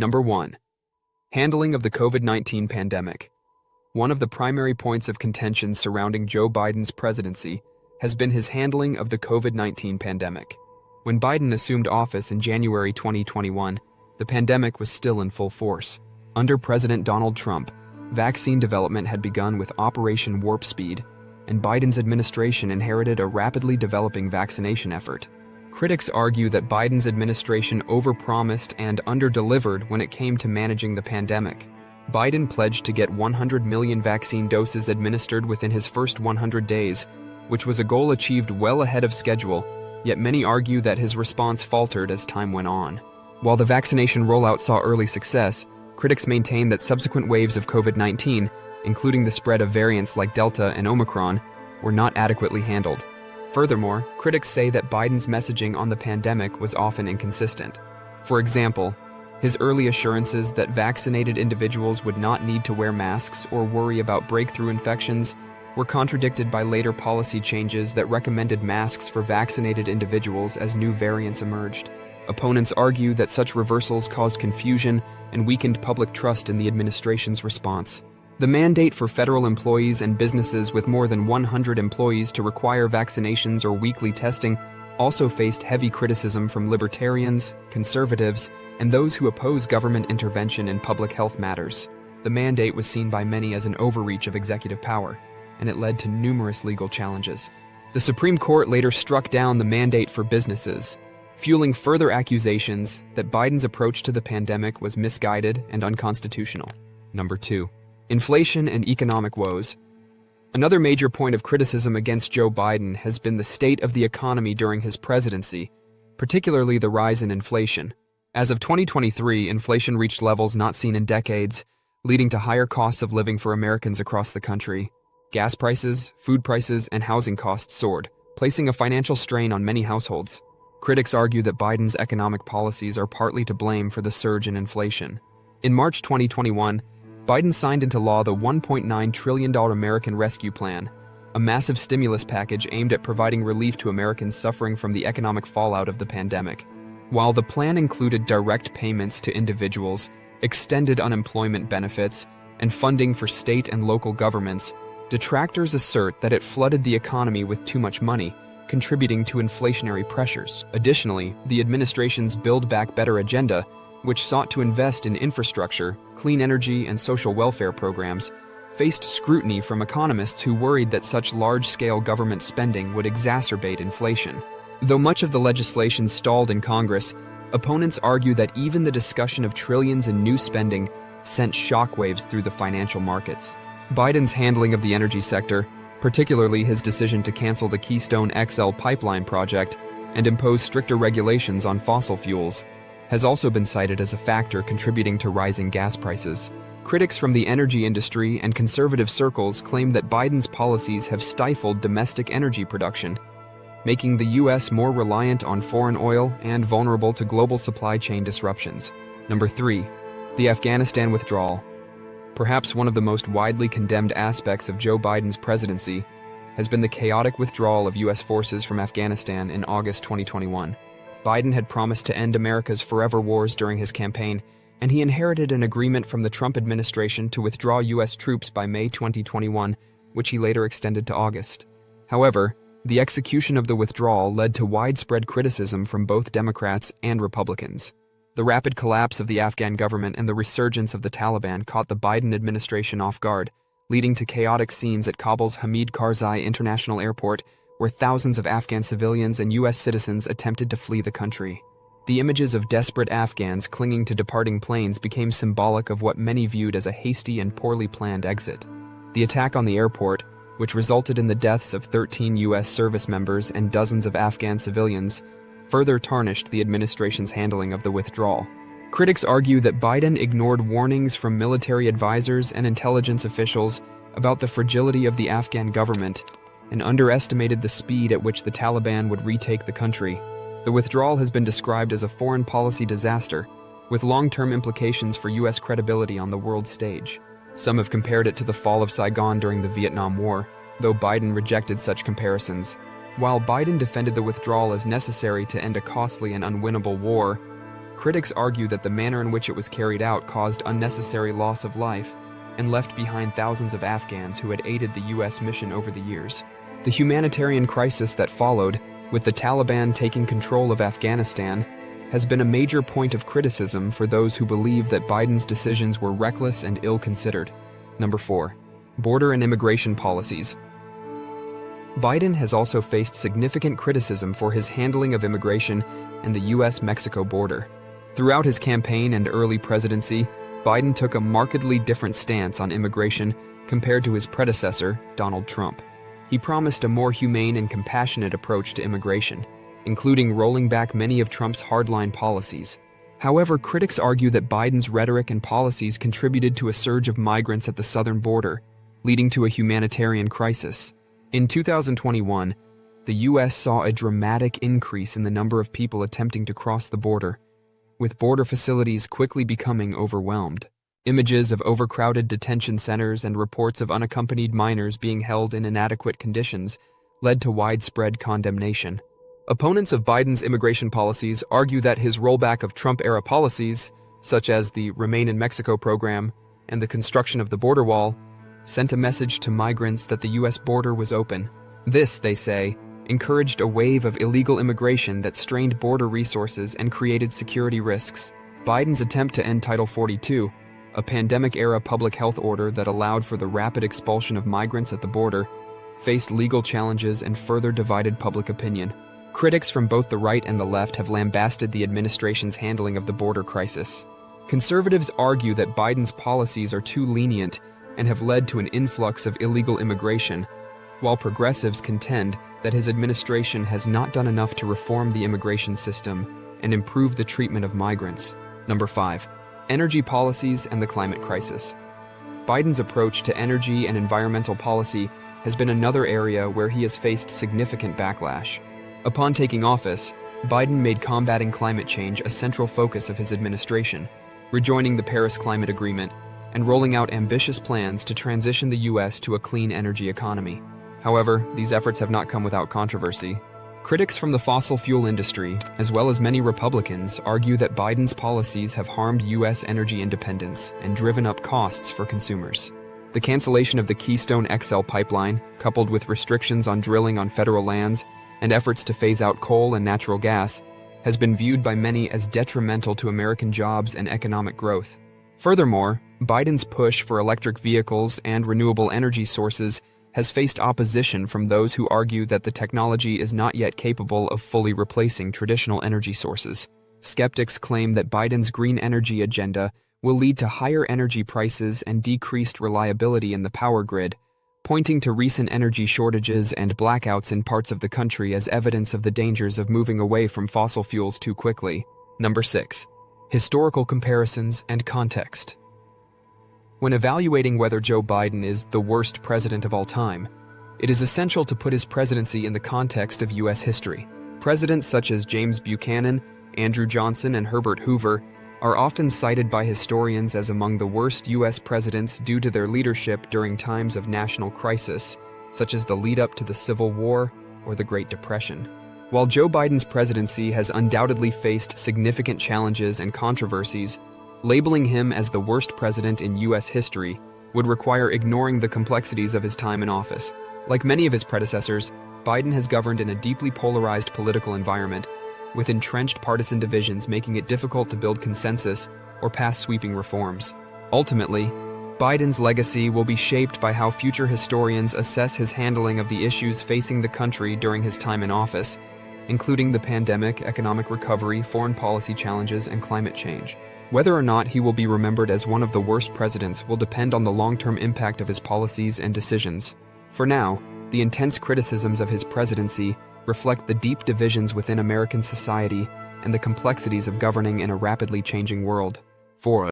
Number 1. Handling of the COVID-19 pandemic. One of the primary points of contention surrounding Joe Biden's presidency has been his handling of the COVID-19 pandemic. When Biden assumed office in January 2021, the pandemic was still in full force. Under President Donald Trump, vaccine development had begun with Operation Warp Speed, and Biden's administration inherited a rapidly developing vaccination effort. Critics argue that Biden's administration overpromised and underdelivered when it came to managing the pandemic. Biden pledged to get 100 million vaccine doses administered within his first 100 days, which was a goal achieved well ahead of schedule, yet many argue that his response faltered as time went on. While the vaccination rollout saw early success, critics maintain that subsequent waves of COVID-19, including the spread of variants like Delta and Omicron, were not adequately handled. Furthermore, critics say that Biden's messaging on the pandemic was often inconsistent. For example, his early assurances that vaccinated individuals would not need to wear masks or worry about breakthrough infections were contradicted by later policy changes that recommended masks for vaccinated individuals as new variants emerged. Opponents argue that such reversals caused confusion and weakened public trust in the administration's response. The mandate for federal employees and businesses with more than 100 employees to require vaccinations or weekly testing also faced heavy criticism from libertarians, conservatives, and those who oppose government intervention in public health matters. The mandate was seen by many as an overreach of executive power, and it led to numerous legal challenges. The Supreme Court later struck down the mandate for businesses, fueling further accusations that Biden's approach to the pandemic was misguided and unconstitutional. Number 2. Inflation and economic woes. Another major point of criticism against Joe Biden has been the state of the economy during his presidency, particularly the rise in inflation. As of 2023, inflation reached levels not seen in decades, leading to higher costs of living for Americans across the country. Gas prices, food prices, and housing costs soared, placing a financial strain on many households. Critics argue that Biden's economic policies are partly to blame for the surge in inflation. In March 2021, Biden signed into law the $1.9 trillion American Rescue Plan, a massive stimulus package aimed at providing relief to Americans suffering from the economic fallout of the pandemic. While the plan included direct payments to individuals, extended unemployment benefits, and funding for state and local governments, detractors assert that it flooded the economy with too much money, contributing to inflationary pressures. Additionally, the administration's Build Back Better agenda, which sought to invest in infrastructure, clean energy, and social welfare programs, faced scrutiny from economists who worried that such large-scale government spending would exacerbate inflation. Though much of the legislation stalled in Congress, opponents argue that even the discussion of trillions in new spending sent shockwaves through the financial markets. Biden's handling of the energy sector, particularly his decision to cancel the Keystone XL pipeline project and impose stricter regulations on fossil fuels, has also been cited as a factor contributing to rising gas prices. Critics from the energy industry and conservative circles claim that Biden's policies have stifled domestic energy production, making the U.S. more reliant on foreign oil and vulnerable to global supply chain disruptions. Number 3. The Afghanistan withdrawal. Perhaps one of the most widely condemned aspects of Joe Biden's presidency has been the chaotic withdrawal of U.S. forces from Afghanistan in August 2021. Biden had promised to end America's forever wars during his campaign, and he inherited an agreement from the Trump administration to withdraw U.S. troops by May 2021, which he later extended to August. However, the execution of the withdrawal led to widespread criticism from both Democrats and Republicans. The rapid collapse of the Afghan government and the resurgence of the Taliban caught the Biden administration off guard, leading to chaotic scenes at Kabul's Hamid Karzai International Airport, where thousands of Afghan civilians and U.S. citizens attempted to flee the country. The images of desperate Afghans clinging to departing planes became symbolic of what many viewed as a hasty and poorly planned exit. The attack on the airport, which resulted in the deaths of 13 U.S. service members and dozens of Afghan civilians, further tarnished the administration's handling of the withdrawal. Critics argue that Biden ignored warnings from military advisors and intelligence officials about the fragility of the Afghan government and underestimated the speed at which the Taliban would retake the country. The withdrawal has been described as a foreign policy disaster, with long-term implications for U.S. credibility on the world stage. Some have compared it to the fall of Saigon during the Vietnam War, though Biden rejected such comparisons. While Biden defended the withdrawal as necessary to end a costly and unwinnable war, Critics argue that the manner in which it was carried out caused unnecessary loss of life and left behind thousands of Afghans who had aided the U.S. mission over the years. The humanitarian crisis that followed, with the Taliban taking control of Afghanistan, has been a major point of criticism for those who believe that Biden's decisions were reckless and ill-considered. Number 4. Border and immigration policies. Biden has also faced significant criticism for his handling of immigration and the U.S.-Mexico border. Throughout his campaign and early presidency, Biden took a markedly different stance on immigration compared to his predecessor, Donald Trump. He promised a more humane and compassionate approach to immigration, including rolling back many of Trump's hardline policies. However, critics argue that Biden's rhetoric and policies contributed to a surge of migrants at the southern border, leading to a humanitarian crisis. In 2021, the U.S. saw a dramatic increase in the number of people attempting to cross the border, with border facilities quickly becoming overwhelmed. Images of overcrowded detention centers and reports of unaccompanied minors being held in inadequate conditions led to widespread condemnation. Opponents of Biden's immigration policies argue that his rollback of Trump-era policies, such as the Remain in Mexico program and the construction of the border wall, sent a message to migrants that the U.S. border was open. This, they say, encouraged a wave of illegal immigration that strained border resources and created security risks. Biden's attempt to end Title 42, a pandemic-era public health order that allowed for the rapid expulsion of migrants at the border, faced legal challenges and further divided public opinion. Critics from both the right and the left have lambasted the administration's handling of the border crisis. Conservatives argue that Biden's policies are too lenient and have led to an influx of illegal immigration, while progressives contend that his administration has not done enough to reform the immigration system and improve the treatment of migrants. Number 5. Energy policies and the climate crisis. Biden's approach to energy and environmental policy has been another area where he has faced significant backlash. Upon taking office, Biden made combating climate change a central focus of his administration, rejoining the Paris Climate Agreement and rolling out ambitious plans to transition the U.S. to a clean energy economy. However, these efforts have not come without controversy. Critics from the fossil fuel industry, as well as many Republicans, argue that Biden's policies have harmed U.S. energy independence and driven up costs for consumers. The cancellation of the Keystone XL pipeline, coupled with restrictions on drilling on federal lands and efforts to phase out coal and natural gas, has been viewed by many as detrimental to American jobs and economic growth. Furthermore, Biden's push for electric vehicles and renewable energy sources has faced opposition from those who argue that the technology is not yet capable of fully replacing traditional energy sources. Skeptics claim that Biden's green energy agenda will lead to higher energy prices and decreased reliability in the power grid, pointing to recent energy shortages and blackouts in parts of the country as evidence of the dangers of moving away from fossil fuels too quickly. Number 6. Historical comparisons and context. When evaluating whether Joe Biden is the worst president of all time, it is essential to put his presidency in the context of U.S. history. Presidents such as James Buchanan, Andrew Johnson, and Herbert Hoover are often cited by historians as among the worst U.S. presidents due to their leadership during times of national crisis, such as the lead-up to the Civil War or the Great Depression. While Joe Biden's presidency has undoubtedly faced significant challenges and controversies, labeling him as the worst president in U.S. history would require ignoring the complexities of his time in office. Like many of his predecessors, Biden has governed in a deeply polarized political environment, with entrenched partisan divisions making it difficult to build consensus or pass sweeping reforms. Ultimately, Biden's legacy will be shaped by how future historians assess his handling of the issues facing the country during his time in office, including the pandemic, economic recovery, foreign policy challenges, and climate change. Whether or not he will be remembered as one of the worst presidents will depend on the long-term impact of his policies and decisions. For now, the intense criticisms of his presidency reflect the deep divisions within American society and the complexities of governing in a rapidly changing world. 4.